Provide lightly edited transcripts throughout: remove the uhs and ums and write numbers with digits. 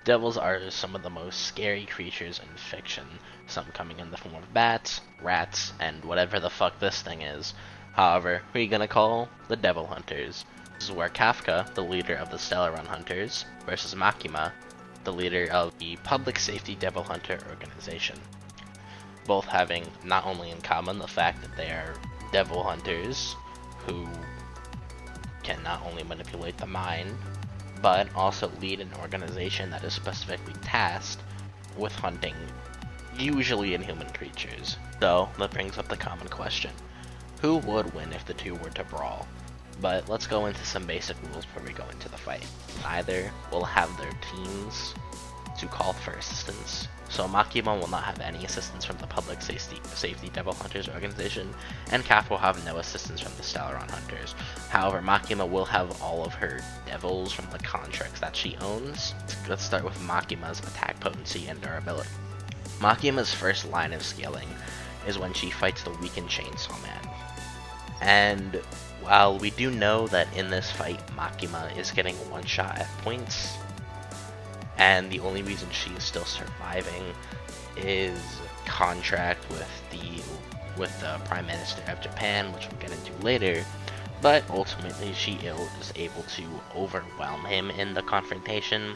Devils are some of the most scary creatures in fiction, some coming in the form of bats, rats, and whatever the fuck this thing is. However, who are you gonna call? The Devil Hunters. This is where Kafka, the leader of the Stellaron Hunters, versus Makima, the leader of the Public Safety Devil Hunter organization. Both having not only in common the fact that they are devil hunters who can not only manipulate the mind, but also lead an organization that is specifically tasked with hunting usually inhuman creatures. So that brings up the common question: who would win if the two were to brawl? But let's go into some basic rules before we go into the fight. Neither will have their teams to call for assistance. So Makima will not have any assistance from the Public Safety Devil Hunters organization, and Kaf will have no assistance from the Stellaron Hunters. However, Makima will have all of her devils from the contracts that she owns. Let's start with Makima's attack potency and durability. Makima's first line of scaling is when she fights the weakened Chainsawman. And while we do know that in this fight Makima is getting one shot at points, and the only reason she is still surviving is contract with the Prime Minister of Japan, which we'll get into later, but ultimately she is able to overwhelm him in the confrontation.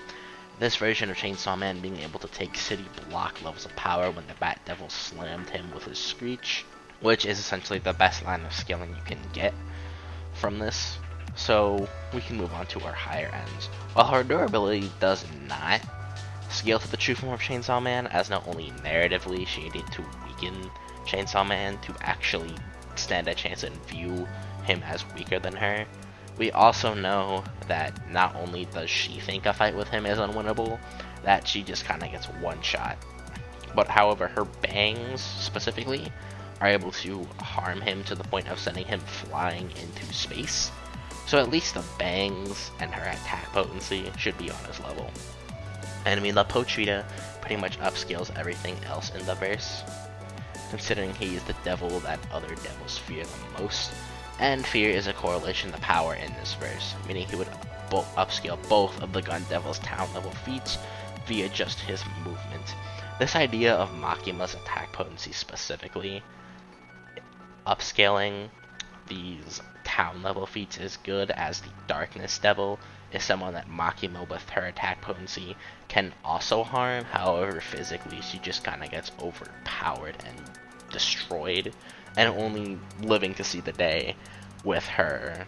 This version of Chainsawman being able to take city block levels of power when the Bat Devil slammed him with his Screech, which is essentially the best line of scaling you can get from this. So we can move on to our higher ends. While her durability does not scale to the true form of Chainsawman, as not only narratively she needed to weaken Chainsawman to actually stand a chance and view him as weaker than her, we also know that not only does she think a fight with him is unwinnable, that she just kind of gets one shot. But however, her bangs specifically are able to harm him to the point of sending him flying into space. So at least the bangs and her attack potency should be on his level. And I mean, La Potrita pretty much upscales everything else in the verse, considering he is the devil that other devils fear the most, and fear is a correlation to power in this verse, meaning he would upscale both of the Gun Devil's town level feats via just his movement. This idea of Makima's attack potency specifically, upscaling these town level feats is good, as the Darkness Devil is someone that Makima with her attack potency can also harm. However, physically she just kind of gets overpowered and destroyed, and only living to see the day with her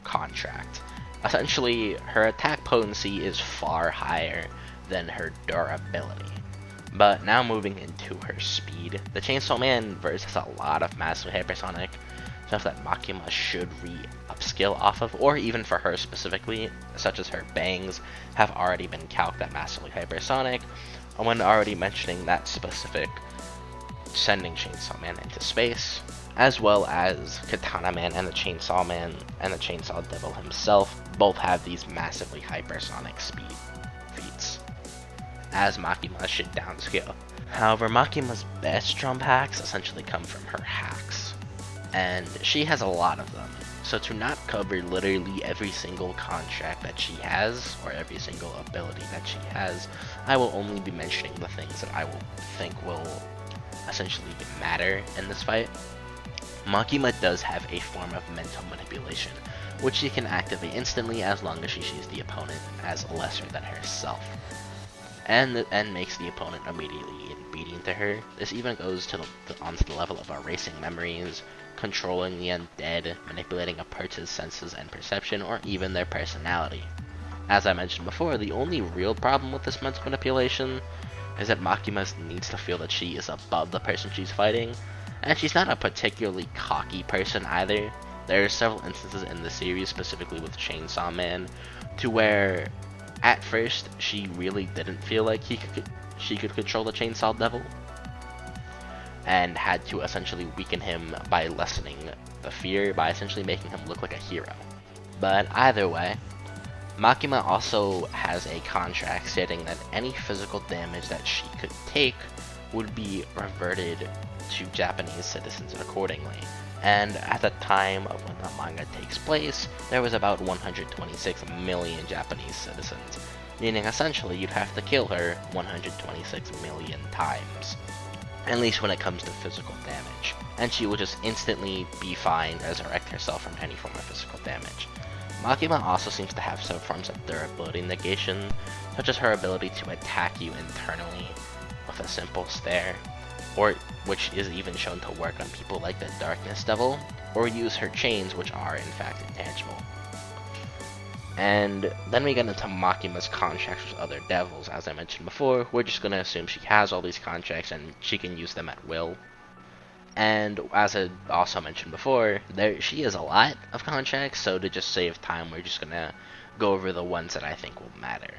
contract. Essentially, her attack potency is far higher than her durability. But now moving into her speed, the Chainsawman verse has a lot of massively hypersonic stuff that Makima should upskill off of, or even for her specifically, such as her bangs have already been calced at massively hypersonic, and when already mentioning that specific sending Chainsawman into space, as well as Katana Man and the Chainsaw Man and the Chainsaw Devil himself both have these massively hypersonic speed feats, as Makima should downscale. However, Makima's best trump hacks essentially come from her hacks, and she has a lot of them. So to not cover literally every single contract that she has, or every single ability that she has, I will only be mentioning the things that I will think will essentially matter in this fight. Makima does have a form of mental manipulation, which she can activate instantly as long as she sees the opponent as lesser than herself, and makes the opponent immediately obedient to her. This even goes onto the level of erasing memories, controlling the undead, manipulating a person's senses and perception, or even their personality. As I mentioned before, the only real problem with this mental manipulation is that Makima needs to feel that she is above the person she's fighting, and she's not a particularly cocky person either. There are several instances in the series, specifically with Chainsaw Man, to where at first she really didn't feel like she could control the Chainsaw Devil, and had to essentially weaken him by lessening the fear, by essentially making him look like a hero. But either way, Makima also has a contract stating that any physical damage that she could take would be reverted to Japanese citizens accordingly. And at the time of when the manga takes place, there was about 126 million Japanese citizens, meaning essentially you'd have to kill her 126 million times, at least when it comes to physical damage, and she will just instantly be fine, resurrect herself from any form of physical damage. Makima also seems to have some forms of durability negation, such as her ability to attack you internally with a simple stare, or which is even shown to work on people like the Darkness Devil, or use her chains, which are in fact intangible. And then we get into Makima's contracts with other devils. As I mentioned before, we're just going to assume she has all these contracts and she can use them at will. And as I also mentioned before, she has a lot of contracts, so to just save time, we're just going to go over the ones that I think will matter.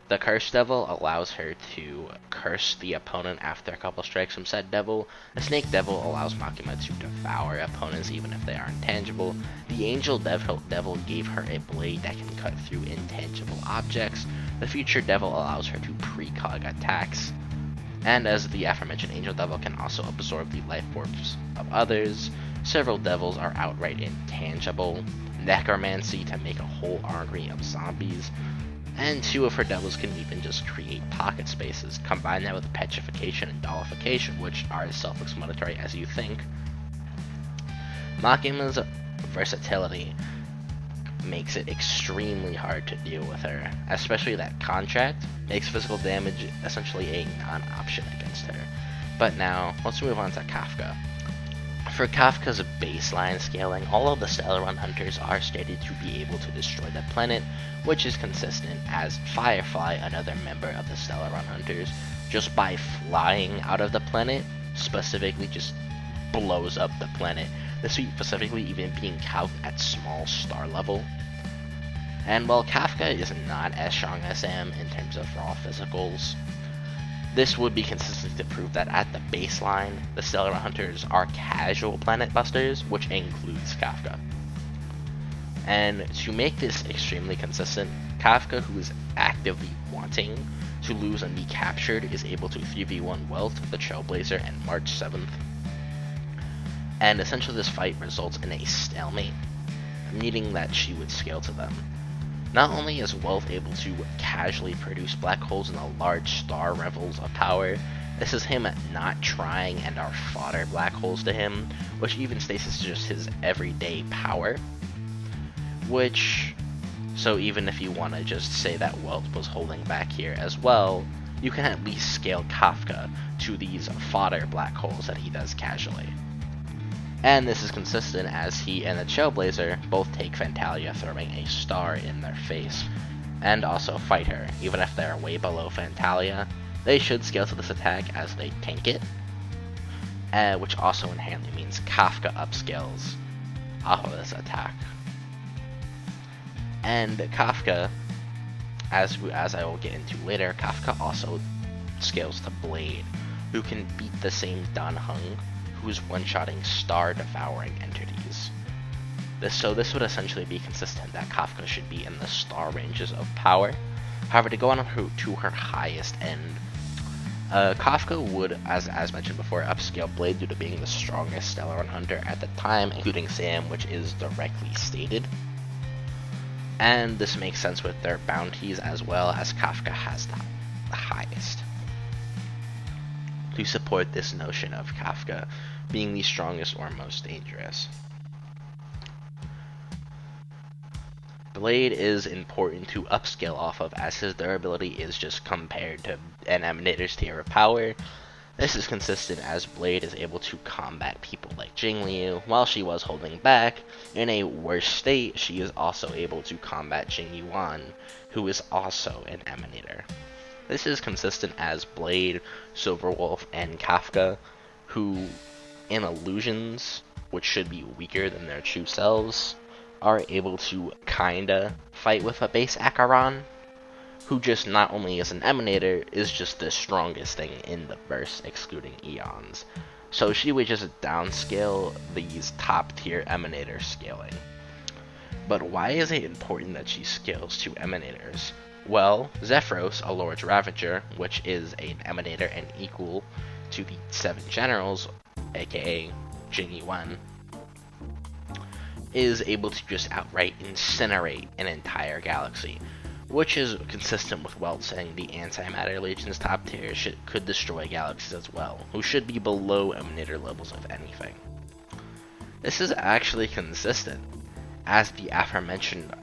The Curse Devil allows her to curse the opponent after a couple strikes from said devil. The Snake Devil allows Makima to devour opponents even if they are intangible. The Angel Devil gave her a blade that can cut through intangible objects. The Future Devil allows her to precog attacks. And as the aforementioned Angel Devil can also absorb the life orbs of others, several devils are outright intangible. Necromancy to make a whole army of zombies. And 2 of her devils can even just create pocket spaces. Combine that with petrification and dollification, which are as self-explanatory as you think. Makima's versatility makes it extremely hard to deal with her, especially that contract makes physical damage essentially a non-option against her. But now, let's move on to Kafka. For Kafka's baseline scaling, all of the Stellar Run Hunters are stated to be able to destroy the planet, which is consistent, as Firefly, another member of the Stellar Run Hunters, just by flying out of the planet, specifically just blows up the planet, the suit specifically even being calc'd at small star level. And while Kafka is not as strong as Sam in terms of raw physicals, this would be consistent to prove that at the baseline, the Stellar Hunters are casual planet busters, which includes Kafka. And to make this extremely consistent, Kafka, who is actively wanting to lose and be captured, is able to 3v1 Welt, the Trailblazer, and March 7th. And essentially this fight results in a stalemate, meaning that she would scale to them. Not only is Wealth able to casually produce black holes in the large star levels of power, this is him not trying and are fodder black holes to him, which even states it's just his everyday power. So even if you want to just say that Wealth was holding back here as well, you can at least scale Kafka to these fodder black holes that he does casually. And this is consistent as he and the Trailblazer both take Fantalia throwing a star in their face, and also fight her. Even if they're way below Fantalia, they should scale to this attack as they tank it, which also inherently means Kafka upscales off of this attack. And Kafka, as I will get into later, Kafka also scales to Blade, who can beat the same Dan Heng, who's one-shotting star-devouring entities. So this would essentially be consistent that Kafka should be in the star ranges of power. However, to go on to her highest end, Kafka would, as mentioned before, upscale Blade due to being the strongest Stellar Run Hunter at the time, including Sam, which is directly stated. And this makes sense with their bounties as well, as Kafka has the highest. To support this notion of Kafka being the strongest or most dangerous. Blade is important to upscale off of, as his durability is just compared to an Emanator's tier of power. This is consistent as Blade is able to combat people like Jingliu. While she was holding back, in a worse state, she is also able to combat Jing Yuan, who is also an Emanator. This is consistent as Blade, Silverwolf, and Kafka, who, in illusions, which should be weaker than their true selves, are able to kinda fight with a base Acheron, who just not only is an Emanator, is just the strongest thing in the verse, excluding Eons. So she would just downscale these top tier Emanator scaling. But why is it important that she scales to Emanators? Well, Zephyros, a Lord's Ravager, which is an Emanator and equal to the 7 Generals, aka Jing Yuan, is able to just outright incinerate an entire galaxy, which is consistent with Weld saying the Antimatter Legion's top tier could destroy galaxies as well, who should be below Emanator levels of anything. This is actually consistent, as the aforementioned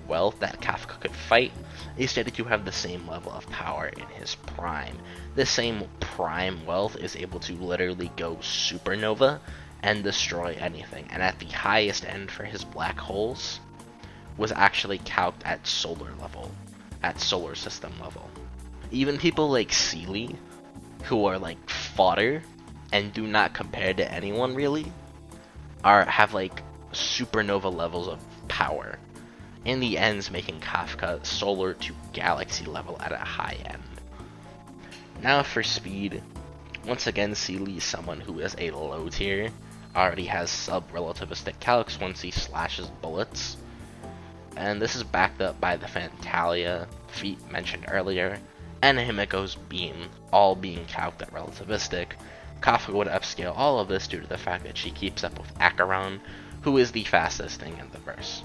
Weld that Kafka could fight is stated to have the same level of power in his prime. This same prime Weld is able to literally go supernova and destroy anything, and at the highest end for his black holes was actually calced at solar level, at solar system level. Even people like Sealy, who are like fodder and do not compare to anyone really, have like supernova levels of power. In the ends, making Kafka solar to galaxy level at a high end. Now for speed, once again Sealy is someone who is a low tier, already has sub-relativistic calcs once he slashes bullets, and this is backed up by the Fantalia feat mentioned earlier, and Himiko's beam, all being calced at relativistic. Kafka would upscale all of this due to the fact that she keeps up with Acheron, who is the fastest thing in the verse.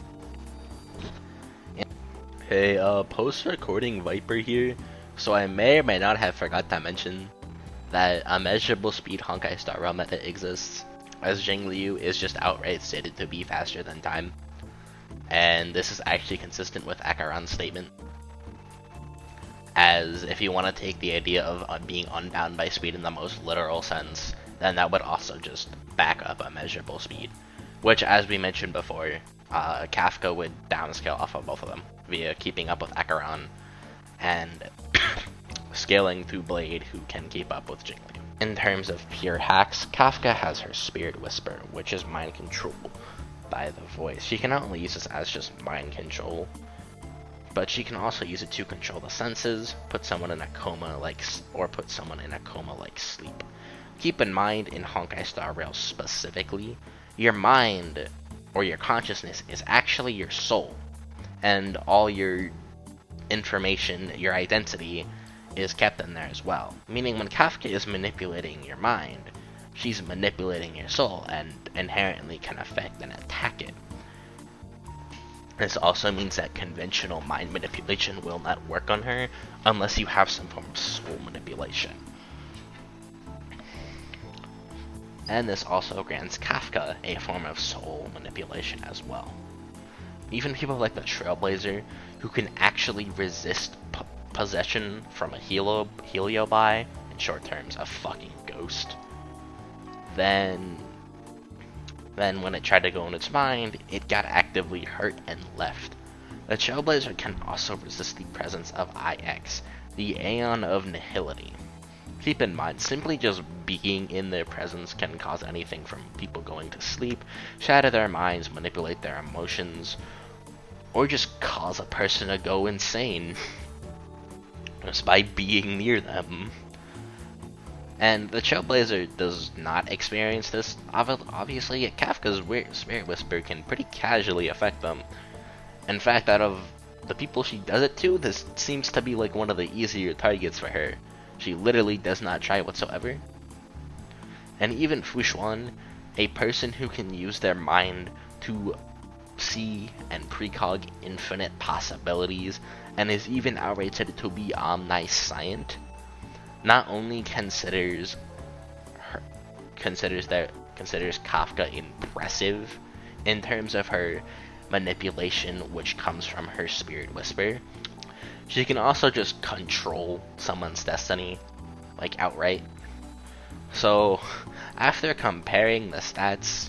Hey, post-recording Viper here, so I may or may not have forgot to mention that a measurable speed Honkai Star Rail method exists, as Jingliu is just outright stated to be faster than time. And this is actually consistent with Acheron's statement, as if you want to take the idea of being unbound by speed in the most literal sense, then that would also just back up a measurable speed, which, as we mentioned before, Kafka would downscale off of both of them via keeping up with Acheron and scaling through Blade, who can keep up with Jingliu. In terms of pure hacks, Kafka has her Spirit Whisper, which is mind control by the voice. She can not only use this as just mind control, but she can also use it to control the senses, put someone in a coma like sleep. Keep in mind, in Honkai Star Rail specifically, your mind or your consciousness is actually your soul, and all your information, your identity, is kept in there as well. Meaning when Kafka is manipulating your mind, she's manipulating your soul and inherently can affect and attack it. This also means that conventional mind manipulation will not work on her unless you have some form of soul manipulation. And this also grants Kafka a form of soul manipulation as well. Even people like the Trailblazer, who can actually resist possession from a Heliobi, in short terms, a fucking ghost, then when it tried to go in its mind, it got actively hurt and left. The Trailblazer can also resist the presence of IX, the Aeon of Nihility. Keep in mind, simply just being in their presence can cause anything from people going to sleep, shatter their minds, manipulate their emotions, or just cause a person to go insane just by being near them. And the Trailblazer does not experience this. Obviously, Kafka's Spirit Whisper can pretty casually affect them. In fact, out of the people she does it to, this seems to be like one of the easier targets for her. She literally does not try whatsoever. And even Fushuan, a person who can use their mind to see and precog infinite possibilities, and is even outright said to be omniscient, not only considers Kafka impressive in terms of her manipulation, which comes from her Spirit Whisper, she can also just control someone's destiny, like outright. So, after comparing the stats,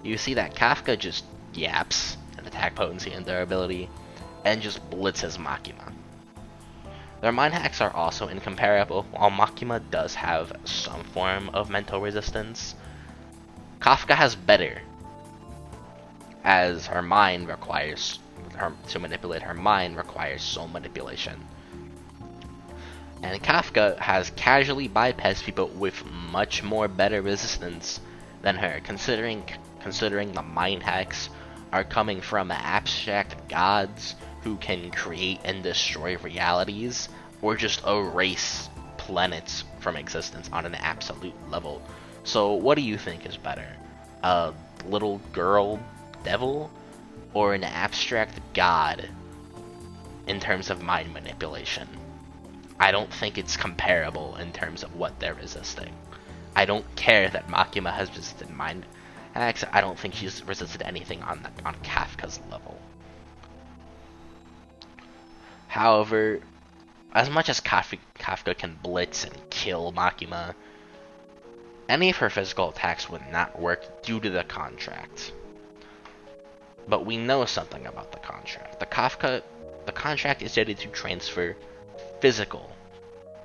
you see that Kafka just yaps in attack potency and durability, and just blitzes Makima. Their mind hacks are also incomparable. While Makima does have some form of mental resistance, Kafka has better, as her mind requires to manipulate her mind requires soul manipulation. And Kafka has casually bypassed people with much more better resistance than her, considering the mind hacks are coming from abstract gods who can create and destroy realities, or just erase planets from existence on an absolute level. So what do you think is better? A little girl devil, or an abstract god in terms of mind manipulation. I don't think it's comparable in terms of what they're resisting. I don't care that Makima has resisted mind hacks. I don't think she's resisted anything on Kafka's level. However, as much as Kafka can blitz and kill Makima, any of her physical attacks would not work due to the contract. But we know something about the contract. The contract is stated to transfer physical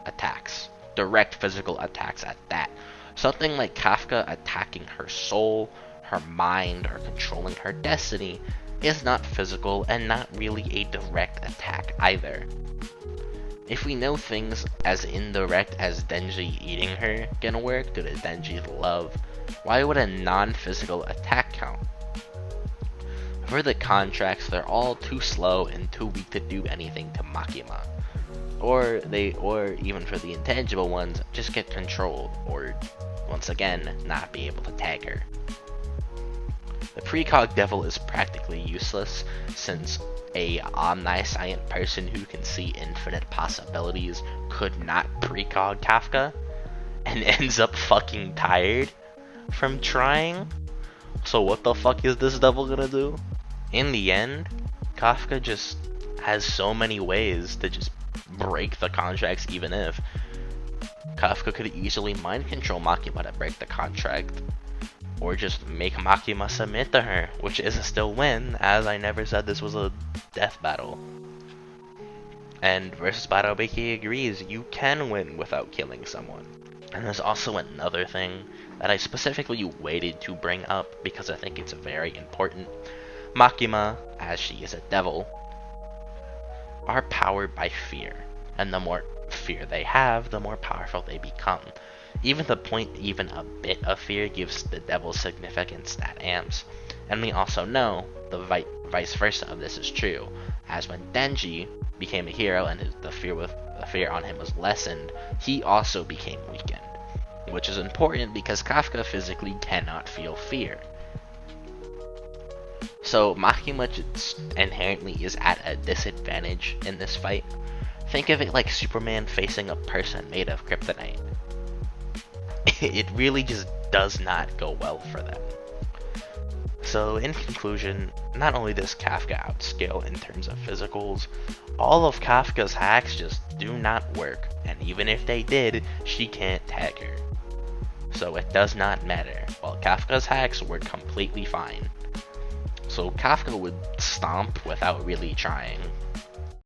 attacks, direct physical attacks at that. Something like Kafka attacking her soul, her mind, or controlling her destiny is not physical and not really a direct attack either. If we know things as indirect as Denji eating her can work due to Denji's love, why would a non-physical attack count? For the contracts, they're all too slow and too weak to do anything to Makima. Or even for the intangible ones, just get controlled, or once again, not be able to tag her. The precog devil is practically useless, since a omniscient person who can see infinite possibilities could not precog Kafka, and ends up fucking tired from trying. So what the fuck is this devil gonna do? In the end, Kafka just has so many ways to just break the contracts. Even if Kafka could easily mind control Makima to break the contract, or just make Makima submit to her, which is a still win, as I never said this was a death battle. And versus Battle Biki agrees, you can win without killing someone. And there's also another thing that I specifically waited to bring up because I think it's very important. Makima, as she is a devil, are powered by fear, and the more fear they have, the more powerful they become. Even a bit of fear gives the devil significant stat amps, and we also know the vice versa of this is true, as when Denji became a hero and the fear on him was lessened, he also became weakened, which is important because Kafka physically cannot feel fear. So Makima just inherently is at a disadvantage in this fight. Think of it like Superman facing a person made of kryptonite. It really just does not go well for them. So in conclusion, not only does Kafka outscale in terms of physicals, all of Kafka's hacks just do not work, and even if they did, she can't tag her. So it does not matter, while Kafka's hacks work completely fine. So Kafka would stomp without really trying.